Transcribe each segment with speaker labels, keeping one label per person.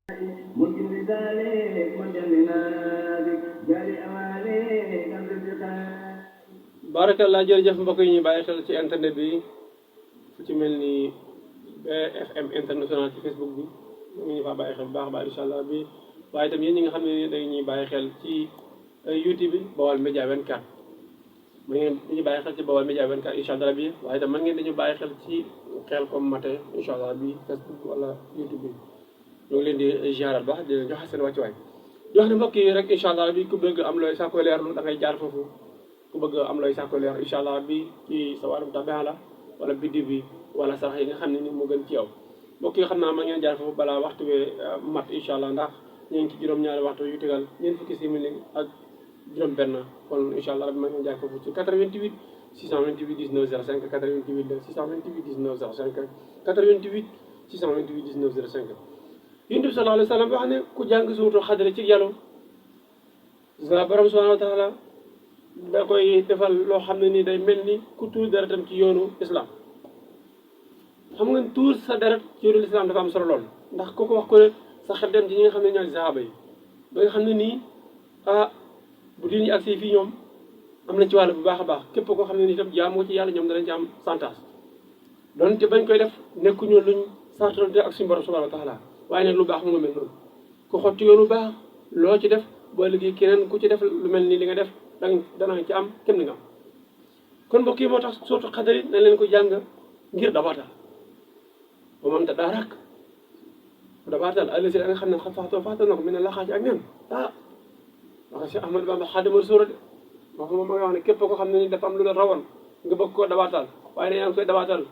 Speaker 1: ممكن لذلك مجل لنادك جاري أماليك أمر الجخان barakallah jërëjëf mbokk yi ñu bàyyi xel ci internet bi fu ci mel ni BFM international ci Facebook bi mu ngi fa bàyyi xel bu baax a baax incha allah bi waaye itam yéen ñi nga xam ne dañuy bàyyi xel ci YouTube bi Baol Média 24 ma ngeen dañuy bàyyi xel ci Baol Média 24 incha allah bi waaye itam man ngeen dañu bàyyi xel ci Khelcom matin incha allah bi Facebook wala YouTube bi ñu ngi leen di ziaral baax di leen joxe seen wàccuwaay di wax ne mbokk yi rek incha allah bi ku bëgg am looy sàkko leerlu da ngay jaar foofu ku bëgg am looy sàkko leer incha allah bi ci sa wàllum tabi'a la wala biddi bi wala sarax yi nga xam ne ni moo gën ci yow mbokk yi xam naa ma ngeen jaar foofu balaa waxtu bi mat incha allah ndax ñu ngi ci juróom-ñaari waxtu yu tegal ñeent fukki simili ak juróom-benn kon incha allah ma ngeen jaar foofu ci 88 628 19 05 88 628 19 05 88 628 19 05 Yonent bi sallallahu alayhi wa sallam wax ne ku jàng suuratul Xadr ci yàlla sa borom subhanahu wa taala da koy defal loo xam ne ni day mel ni ku tuur deretam ci yoonu islam xam nga tuur sa deret ci yoonu islam dafa am solo lool ndax kooku wax ko ne sa xel dem ci ñi nga xam ne ñooy saxaaba yi ba nga xam ne nii bu diin yi agsi fii ñoom am nañ ci wàll bu baax a baax képp koo xam ne nii itam jaamu ci yàlla ñoom danañ ci am santaas doonte bañ koy def nekkuñu luñ sartalante ak suñu borom subhanahu wa taala waaye nag lu baax mu nga mel noonu ku xotti yoonu baax loo ci def boo liggéey keneen ku ci def lu mel ni li nga def dana ci am kenn nga am kon mbokk yi moo tax suuratu Xadr nañ leen ko jàng ngir dabaatal ba man te daa rakk dabaatal àll si da nga xam ne faxtal na ko mi ne la xaaj ak nen wax Cheikh Ahmadou Bamba Xaadimu Rasuul de wax moom ma nga wax ne képp ko xam ne ni dafa am lu la rawoon nga bëgg koo dabaatal waaye ne yaa ngi koy dabaatal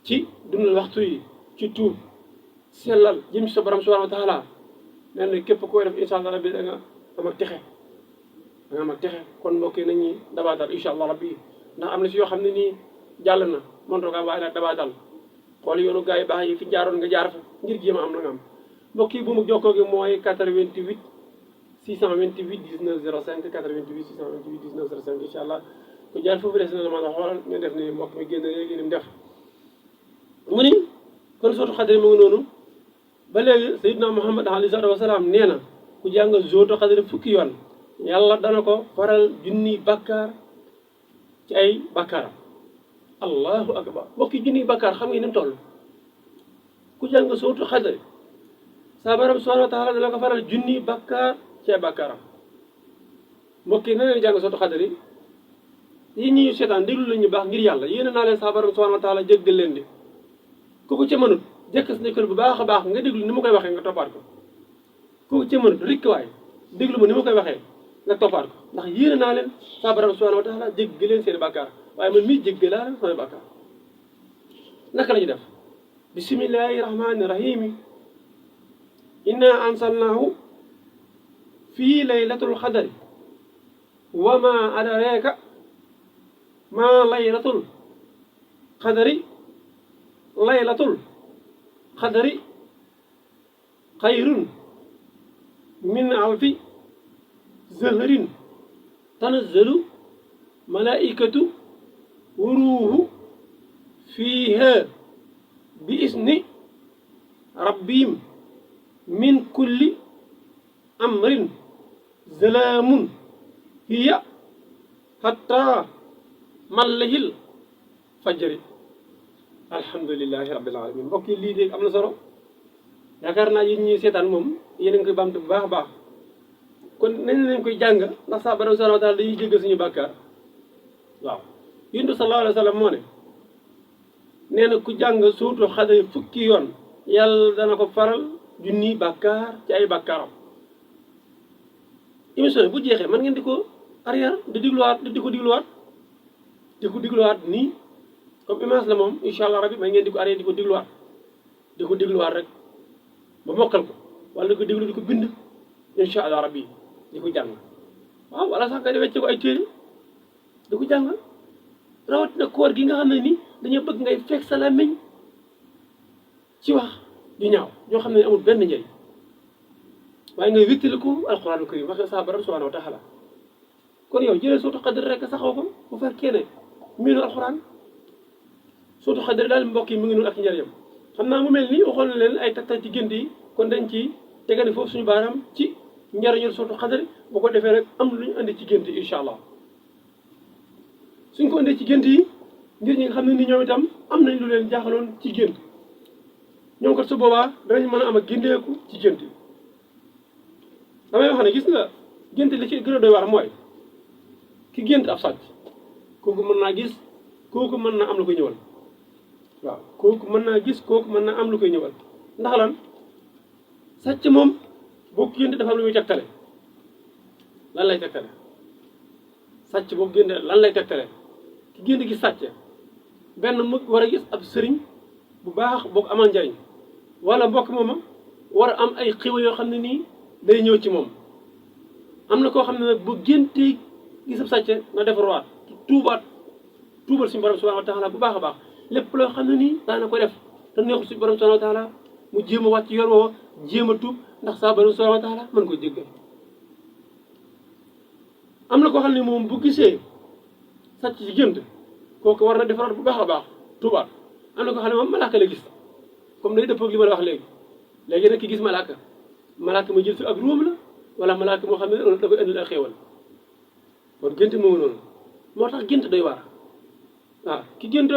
Speaker 1: ci dundal waxtu yi ci tuub sellal jëm ci sa borom subhanahu wa taala nee na képp koy def incha allah rabbi da nga am ak texe da nga am ak texe kon mbokk yi nañuy dabaatal incha allah rabbi ndax am na si yoo xam ne nii jàll na mënutoo ko am waaye nag dabaatal xool yoonu gars yi baax yi fi jaaroon nga jaar fa ngir jéem a am la nga am mbokk yi bu mu jokkoo gi mooy 88 628 19 05 88 628 19 05 incha allah ku jaar foofu des na la mën a xoolal ñu def ni mbokk mi génn léegi ni mu def mu ni kon suuratu Xadr mu ngi noonu ba léegi Seydina Muhammad alayhi salaatu wa salaam nee na ku jàng suuratu Xadr fukki yoon yàlla dana ko faral junni bakkaar ci ay bakkaaram allahu akbar mbokki junni bakkaar xam nga ni mu toll ku jàng suuratu Xadr sa borom subhanahu wa taala dana ko faral junni bakkaar ci ay bakkaaram mbokk yi na leen jàng suuratu Xadr yi ñuy seetaan déglu la ñu baax ngir yàlla yéen naa leen sa borom subhanahu wa taala jéggal leen di ku ko ci mënut jëkkas nekkal bu baax a baax nga déglu ni ma koy waxee nga toppaat ko ku ko ci mënut rikk waay déglu ma ni ma koy waxee nga toppaat ko ndax yéene naa leen sa borom subhanahu wa taala jéggal leen seen bàkkaar waaye man mii jéggal laa leen sama bàkkaar naka la ñu def bismillahi rahmani rahimi inna ansalnahu fii laylatul xadari wa ma adraka ma laylatul xadari laylatul xadari xayrun min alfi zahrin tanazzalu malaikatu wuruuhu fiiha bi isni rabbihim min kulli amrin salaamun hiya hatta matla'il fajri alhamdulilahi rabbil alamin mbokk yi lii de am na solo yaakaar naa yéen ñuy seetaan moom yéen a ngi koy bamtu bu baax a baax kon nañ leen koy jàng ndax sa borom subhanahu wa taala dañuy jéggal suñu bàkkaar waaw Yonent bi sallallahu alayhi wa sallam moo ne nee na ku jàng suuratu Xadr fukki yoon yàlla dana ko faral junni bàkkaar ci ay bàkkaaram émission bu jeexee man ngeen di ko arrière di digluwaat di ko digluwaat nii comme image la moom incha allah rabbi may ngeen di ko arrière di ko digluwaat rek ba mokkal ko wala di ko diglu di ko bind incha allah rabbi di ko jàng waaw wala sax nga di wecce ko ay téere di ko jàng rawatina koor gi nga xam ne ni dañoo bëgg ngay fekk sa làmmiñ ci wax ju ñaaw ñoo xam ne amul benn njëriñ waaye ngay wéttali ko alxuraanu karim waxe sa borom subhanahu wa taala kon yow jëlee suuratu Xadr rek saxoo ko bu fekkee ne miinu alxuraan suuratu Xadr daal mbokk yi mu ngi noonu ak njëriñam xam naa mu mel ni waxoon na leen ay tegtal ci gént yi kon dañ ci tegandi foofu suñu baaraam ci njariñul sootu xadari boo ko defee rek am lu ñu andi ci gént incha allah suñ ko andee ci gént yi ngir ñi nga xam ne ni ñoom itam am nañ lu leen jaaxaloon ci gént ñoom kat su boobaa danañ mën a am ak gindeeku ci gént yi damay wax ne gis nga gént li ci gën a doy waar mooy ki gént ab sàcc kooku mën naa gis kooku mën naa am lu koy ñëwal waaw kooku mën naa gis kooku mën naa am lu koy ñëwal ndax lan sàcc moom boo ko génte dafa am lu muy tegtale lan lay tegtale sàcc boo ko génte lan lay tegtale ki gént gi sàcc benn mu war a gis ab sëriñ bu baax boo ko amal njariñ wala mbokk mooma war a am ay xiwa yoo xam ne nii day ñëw ci moom am na koo xam ne nag bu géntee gis ab sàcc na defarwaat tuubal suñu borom subhanahu wa taala bu baax a baax lépp loo xam ne nii daana ko def te neexul suñu borom subhanahu wa taala mu jéem a wàcc yoon woo jéem a tuub ndax saa borom subhanahu wa taala mën ko jéggal am na koo xam ne moom bu gisee sàcc ci gént kooku war na defaraat bu baax a baax tuubaat am na koo xam ne moom malaaka la gis comme day dëppoo ak li ma la wax léegi nag ki gis malaaka ma jël fi ak ruum la wala malaaka moo xam ne da koy indil ak xéewal kon gént moomu noonu moo tax gént doy waar waaw ki gént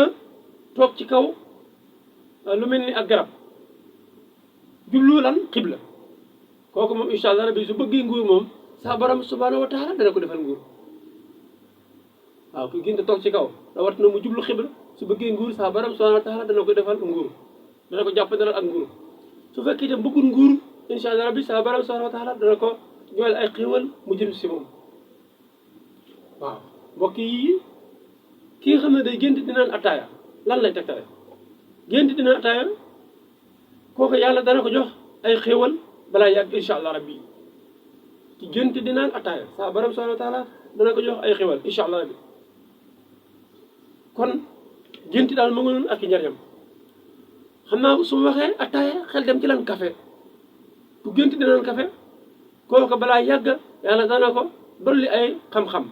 Speaker 1: toog ci kaw lu mel ni ak garab jublu lan xibla kooku moom incha allah rabbi su bëggee nguur moom saa borom subhanahu wa taala dana ko defal nguur waaw ki gént toog ci kaw rawat na mu jublu xibla su bëggee nguur saa borom subhanahu wa taala dana ko defal nguur dana ko jàppandalal ak nguur su fekkee itam bëggul nguur incha allah rabbi saa borom subhanahu wa taala dana ko joxel ay xéewal mu jëm si moom waaw mbokk yi ki nga xam ne day gént di naan ataaya lan lay tegtale gént di naan ataaya kooku yàlla dana ko jox ay xéewal balaa yàgg incha allah rabbi ki gént di naan ataaya saa borom subhanahu wa taala dana ko jox ay xéewal incha allah rabbi kon gént daal mu ngi noonu ak i njariñam xam naa su ma waxee ataaya xel dem ci lan café ku gént di naan café kooku balaa yàgg yàlla dana ko dolli ay xam-xam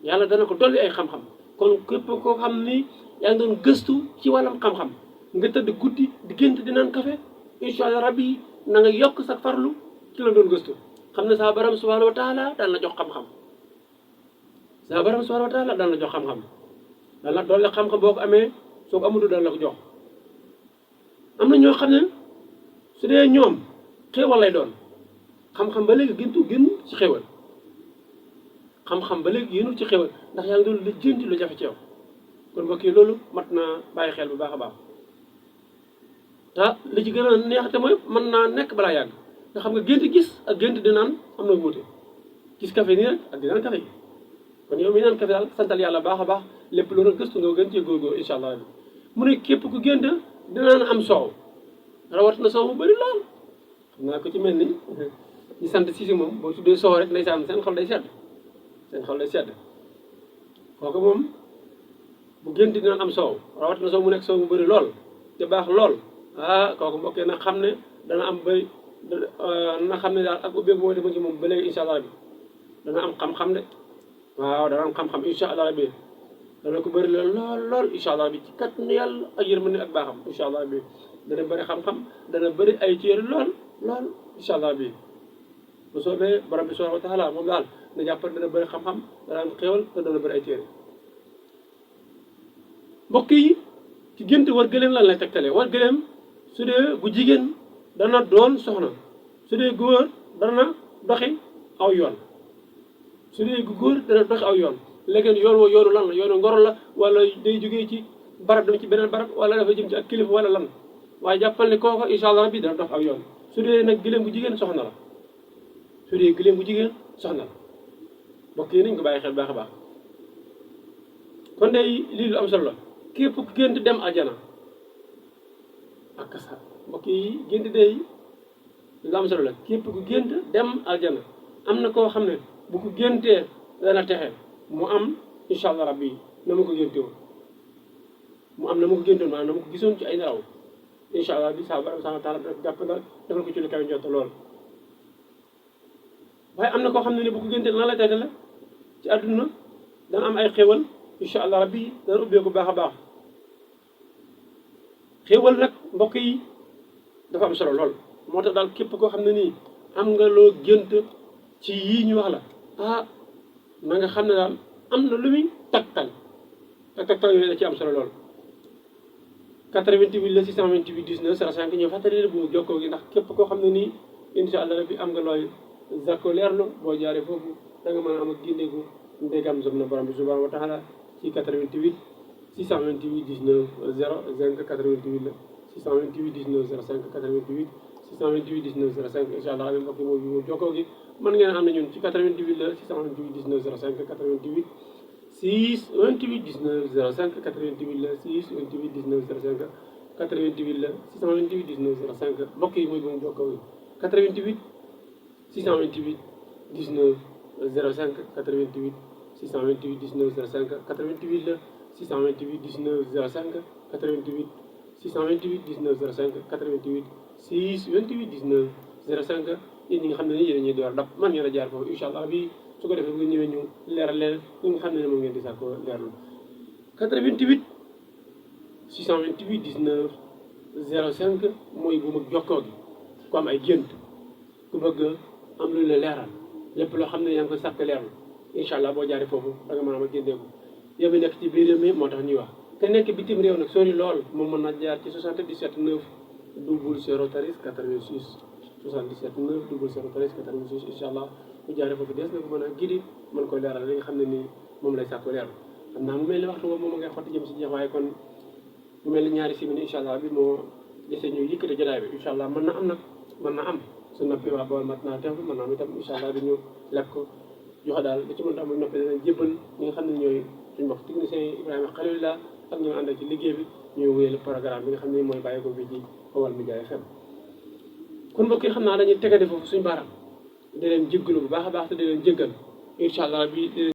Speaker 1: yàlla dana ko dolli ay xam-xam kon képp koo xam ni yaa ngi doon gëstu ci wàllam xam-xam nga tëdd guddi di gént di naan café incha allah rabbi na nga yokk sa farlu ci la doon gëstu xam ne saa borom subhanahu wa taala daan la jox xam-xam saa borom subhanahu wa taala daan la jox xam-xam daan la dolli xam-xam boo ko amee soo ko amutu daan la ko jox am na ñoo xam ne su dee ñoom xéewal lay doon xam-xam ba léegi génn ci xéewal xam-xam ba léegi yéenul ci xéwal ndax yaa ngi doon lijjanti lu jafe ci yow kon mbokk yi loolu mat naa bàyyi xel bu baax a baax te li ci gën a neexate mooy mën naa nekk balaa yàgg nga xam nga gént gis ak gént di naan am na wuute gis café nii rek ak di naan café yi kon yow mi naan café daal santal yàlla baax a baax lépp loolu gëstu nga gën cee góorgóor incha allah mu ne képp ku gént dinaan am soow rawat na soow mu bëri lool xam naa ko ci mel ni ñu sant si moom boo tuddee soow rek ndeysaan seen xol day sedd kooku moom bu gént dinaan am soow rawat na soow mu nekk soow mu bëri lool te baax lool kooku mbokkee na xam ne dana am bëri na xam ne daal ak ubbeeku mooy defa ci moom ba léegi incha allah bi dana am xam-xam de waaw dana am xam-xam incha allah bi dana ko bëri lool incha allah bi ci kàttanu yàlla ak yërmande ak baaxam incha allah bi dana bëri xam-xam dana bëri ay téere lool incha allah bi bu soobee borom bi subhanahu wa taala moom daal na jàppal dana bëri xam-xam dana am xéwal te dana bëri ay téere mbokk yi ci gént war gëleem lan lay tegtale war gëleem su dee bu jigéen dana doon soxna su dee góor dana doxi aw yoon su dee góor dana doxi aw yoon léegi yoon woo yoonu lan la yoonu ngoro la wala day jógee ci barab dama ci beneen barab wala dafa jëm ci ak kilifa wala lan waaye jàppal ne kooku incha allah rabbi dana dox aw yoon su dee nag gëleem bu jigéen soxna la su dee gëleem bu jigéen soxna la mbokk yi nañ ko bàyyi xel baax a baax kon day lii lu am solo la képp ku gént dem aljana ak kasa mbokk yi gént day lu am solo la képp ku gént dem aljana am na koo xam ne bu ko géntee dana texe mu am incha allah rabbi na ma ko génte woon mu am na ma ko géntoon maanaam na ma ko gisoon ci ay nelaw incha allah bi saa borom subhanahu wa taala jàpp na defal ko ci lu kaw njott lool waaye am na koo xam ne bu ko géntee dana la texe la ci àdduna dana am ay xéwal incha allah rabbi dana ubbee ko baax a baax xéwal nag mbokk yi dafa am solo lool moo tax daal képp koo xam ne nii am nga loo gént ci yii ñu wax la na nga xam ne daal am na lu muy tegtal te tegtal yooyu da ci am solo lool. 88 la 628 19 05 ñoo fàttali bu jokkoo gi ndax képp koo xam ne nii incha allah rabbi am nga looy zakko leerlu boo jaaree foofu da nga mën a am ak gindeeku ndegam som na borom bi subhanahu wa taala ci 88 628 19 05 88 la 628 19 05 88 628 19 05 incha allah rabbi mbokk yi mooy bu jokkoo gi mën ngeen am na ñun ci 88 la 628 19 05 88 628 19 05 88 la 628 19 05 88 la 628 19 05 mbokk yi mooy bu mu jokkoo gi 88 628 19 05 88 628 19 05 88 la 628 19 05 88 628 19 05 88 628 19 05 yéen ñi nga xam ne ni yéen ñuy door dab man ngeen a jaar foofu incha allah bi su ko defee bu ñëwee ñu leeral leen ñi nga xam ne moom ngeen di sàkko leerlu 88 628 19 05 mooy bu mag jokkoo gi ku am ay gént ku bëgg am lu la leeral lépp loo xam ne yaa ngi koy sàkk leerlu incha allah boo jaaree foofu da nga mën a am ak géndeeku yow mi nekk ci biir réew mi moo tax ñuy wax te nekk bitim réew nag sori lool moom mën na jaar ci 77 9 00 13 86 77 9 00 13 86 incha allah bu jaaree foofu des na ko mën a gidi mën koy leeral li nga xam ne nii moom lay sàkko leerlu xam naa mu mel ni waxtu boobu moom ngay xotti jëm si jeex waaye kon mu mel ni ñaari simili incha allah bi moo dese ñuy yëkkati jotaay bi incha allah mën na am nag mën na am su noppi waa bool mat naa teew mën naa am itam incha allah bi ñu lekk ko joxe daal da ci mën a am noppi danañ jébbal ñi nga xam ne ñooy suñu mbokk technicien yi Ibrahima Khalilullah ak ñu ànd ci liggéey bi ñuy wéyal programme bi nga xam ne mooy bàyyi ko fii ci Baol Médias FM kon mbokk yi xam naa dañuy tegade foofu suñu baaraam di leen jéggalu bu baax a baax te di leen jéggal incha allah bi